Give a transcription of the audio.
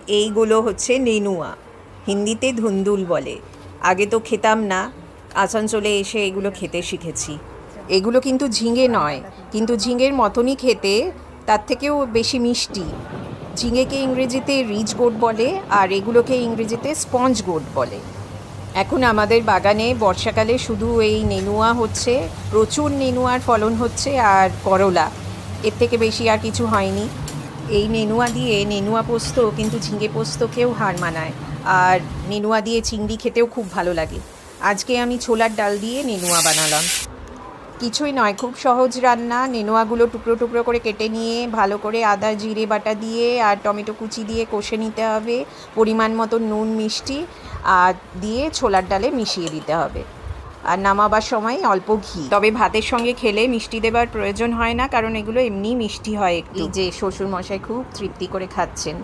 এইগুলো হচ্ছে নেনুয়া, হিন্দিতে ধুন্দুল বলে। আগে তো খেতাম না, আসানসোলে এসে এগুলো খেতে শিখেছি। এগুলো কিন্তু ঝিঙে নয়, কিন্তু ঝিঙের মতনই খেতে, তার থেকেও বেশি মিষ্টি। ঝিঙেকে ইংরেজিতে রিচ গোট বলে, আর এগুলোকে ইংরেজিতে স্পঞ্জ গোট বলে। এখন আমাদের বাগানে বর্ষাকালে শুধু এই নেনুয়া হচ্ছে, প্রচুর নেনুয়ার ফলন হচ্ছে, আর করলা। এর থেকে বেশি আর কিছু হয়নি। এই নেনুয়া দিয়ে নেনুয়া পোস্ত কিন্তু ঝিঙে পোস্তকেও হার মানায়, আর নেনুয়া দিয়ে চিংড়ি খেতেও খুব ভালো লাগে। আজকে আমি ছোলার ডাল দিয়ে নেনুয়া বানালাম। কিছুই নয়, খুব সহজ রান্না। নেনুয়াগুলো টুকরো টুকরো করে কেটে নিয়ে ভালো করে আদা জিরে বাটা দিয়ে আর টমেটো কুচি দিয়ে কষে নিতে হবে। পরিমাণ মতো নুন মিষ্টি আর দিয়ে ছোলার ডালে মিশিয়ে দিতে হবে, আর নামাবার সময় অল্প ঘি। তবে ভাতের সঙ্গে খেলে মিষ্টি দেবার প্রয়োজন হয় না, কারণ এগুলো এমনি মিষ্টি হয় একটু। এই যে শ্বশুরমশাই খুব তৃপ্তি করে খাচ্ছেন।